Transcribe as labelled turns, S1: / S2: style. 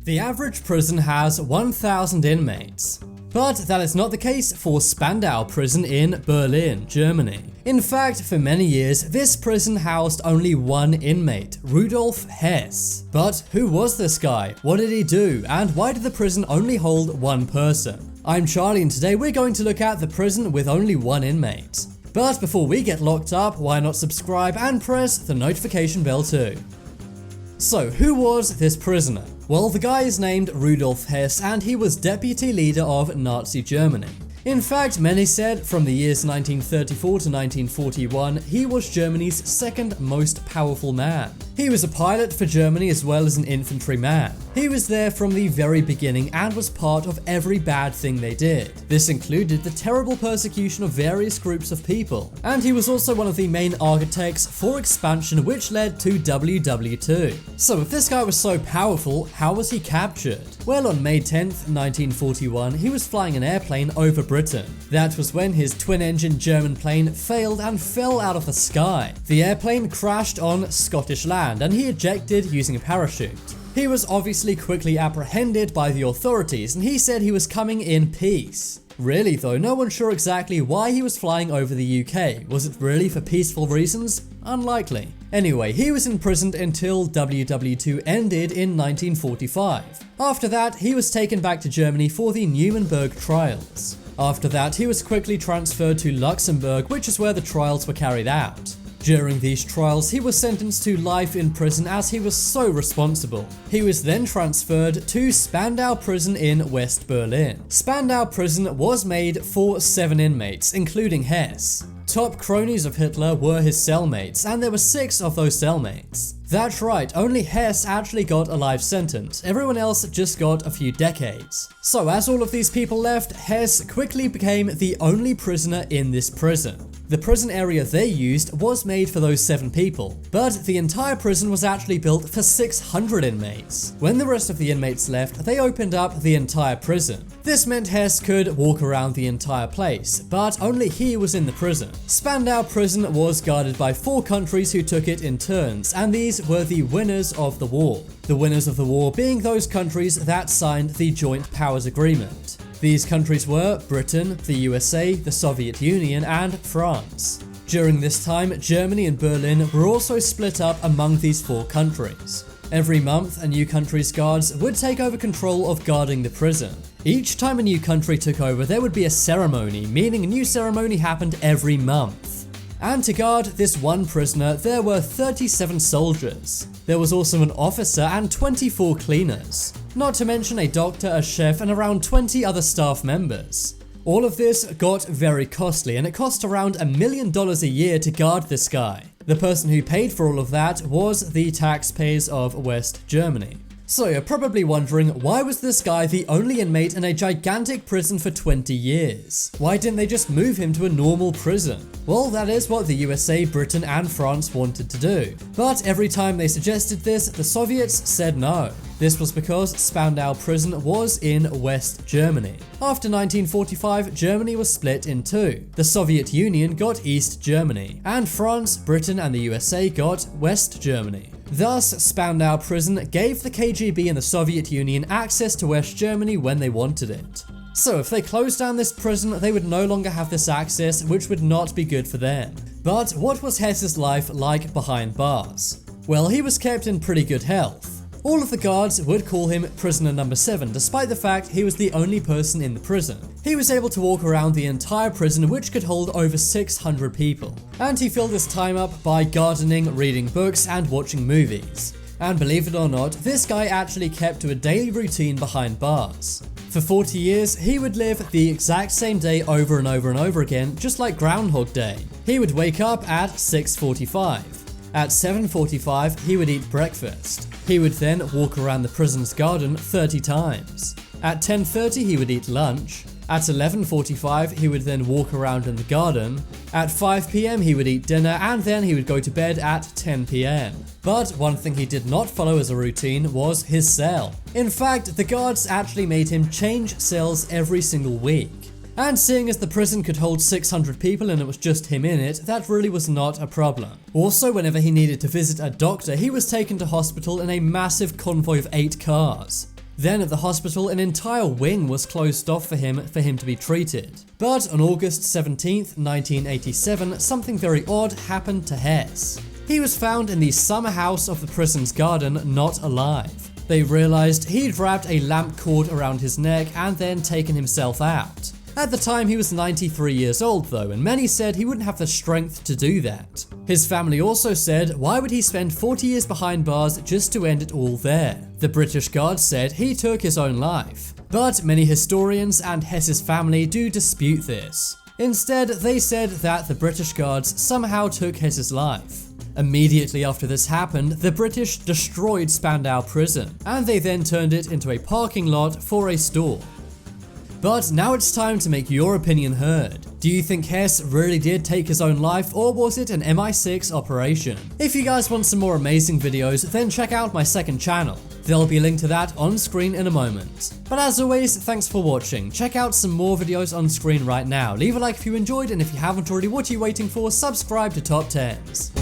S1: The average prison has 1,000 inmates. But that is not the case for Spandau Prison in Berlin, Germany. In fact, for many years, this prison housed only one inmate, Rudolf Hess. But who was this guy? What did he do? And why did the prison only hold one person? I'm Charlie, and today we're going to look at the prison with only one inmate. But before we get locked up, why not subscribe and press the notification bell too? So, who was this prisoner? Well, the guy is named Rudolf Hess, and he was deputy leader of Nazi Germany. In fact, many said from the years 1934 to 1941, he was Germany's second most powerful man. He was a pilot for Germany as well as an infantryman. He was there from the very beginning and was part of every bad thing they did. This included the terrible persecution of various groups of people. And he was also one of the main architects for expansion, which led to WW2. So if this guy was so powerful, how was he captured? Well, on May 10th, 1941, he was flying an airplane over Britain. That was when his twin-engine German plane failed and fell out of the sky. The airplane crashed on Scottish land and he ejected using a parachute. He was obviously quickly apprehended by the authorities and he said he was coming in peace. Really though, no one's sure exactly why he was flying over the UK. Was it really for peaceful reasons? Unlikely. Anyway, he was imprisoned until WW2 ended in 1945. After that, he was taken back to Germany for the Nuremberg trials. After that, he was quickly transferred to Luxembourg, which is where the trials were carried out. During these trials, he was sentenced to life in prison as he was so responsible. He was then transferred to Spandau Prison in West Berlin. Spandau Prison was made for 7 inmates, including Hess. Top cronies of Hitler were his cellmates, and there were 6 of those cellmates. That's right, only Hess actually got a life sentence. Everyone else just got a few decades. So as all of these people left, Hess quickly became the only prisoner in this prison. The prison area they used was made for those 7 people, but the entire prison was actually built for 600 inmates. When the rest of the inmates left, they opened up the entire prison. This meant Hess could walk around the entire place, but only he was in the prison. Spandau Prison was guarded by 4 countries who took it in turns, and these were the winners of the war. The winners of the war being those countries that signed the Joint Powers Agreement. These countries were Britain, the USA, the Soviet Union, and France. During this time, Germany and Berlin were also split up among these 4 countries. Every month, a new country's guards would take over control of guarding the prison. Each time a new country took over, there would be a ceremony, meaning a new ceremony happened every month. And to guard this one prisoner, there were 37 soldiers. There was also an officer and 24 cleaners. Not to mention a doctor, a chef, and around 20 other staff members. All of this got very costly, and it cost around $1 million a year to guard this guy. The person who paid for all of that was the taxpayers of West Germany. So you're probably wondering, why was this guy the only inmate in a gigantic prison for 20 years? Why didn't they just move him to a normal prison? Well, that is what the USA, Britain, and France wanted to do. But every time they suggested this, the Soviets said no. This was because Spandau Prison was in West Germany. After 1945, Germany was split in 2. The Soviet Union got East Germany, and France, Britain, and the USA got West Germany. Thus, Spandau Prison gave the KGB and the Soviet Union access to West Germany when they wanted it. So if they closed down this prison, they would no longer have this access, which would not be good for them. But what was Hess's life like behind bars? Well, he was kept in pretty good health. All of the guards would call him prisoner number 7, despite the fact he was the only person in the prison. He was able to walk around the entire prison, which could hold over 600 people. And he filled his time up by gardening, reading books, and watching movies. And believe it or not, this guy actually kept to a daily routine behind bars. For 40 years, he would live the exact same day over and over and over again, just like Groundhog Day. He would wake up at 6:45. At 7:45, he would eat breakfast. He would then walk around the prison's garden 30 times. At 10:30, he would eat lunch. At 11:45, he would then walk around in the garden. At 5 p.m, he would eat dinner, and then he would go to bed at 10 p.m. But one thing he did not follow as a routine was his cell. In fact, the guards actually made him change cells every single week. And seeing as the prison could hold 600 people and it was just him in it, that really was not a problem. Also, whenever he needed to visit a doctor, he was taken to hospital in a massive convoy of 8 cars. Then at the hospital, an entire wing was closed off for him to be treated. But on August 17th, 1987, something very odd happened to Hess. He was found in the summer house of the prison's garden, not alive. They realized he'd wrapped a lamp cord around his neck and then taken himself out. At the time, he was 93 years old though, and many said he wouldn't have the strength to do that. His family also said, why would he spend 40 years behind bars just to end it all there? The British guards said he took his own life. But many historians and Hess's family do dispute this. Instead, they said that the British guards somehow took Hess's life. Immediately after this happened, the British destroyed Spandau Prison, and they then turned it into a parking lot for a store. But now it's time to make your opinion heard. Do you think Hess really did take his own life, or was it an MI6 operation? If you guys want some more amazing videos, then check out my second channel. There'll be a link to that on screen in a moment. But as always, thanks for watching. Check out some more videos on screen right now. Leave a like if you enjoyed, and if you haven't already, what are you waiting for? Subscribe to Top 10s.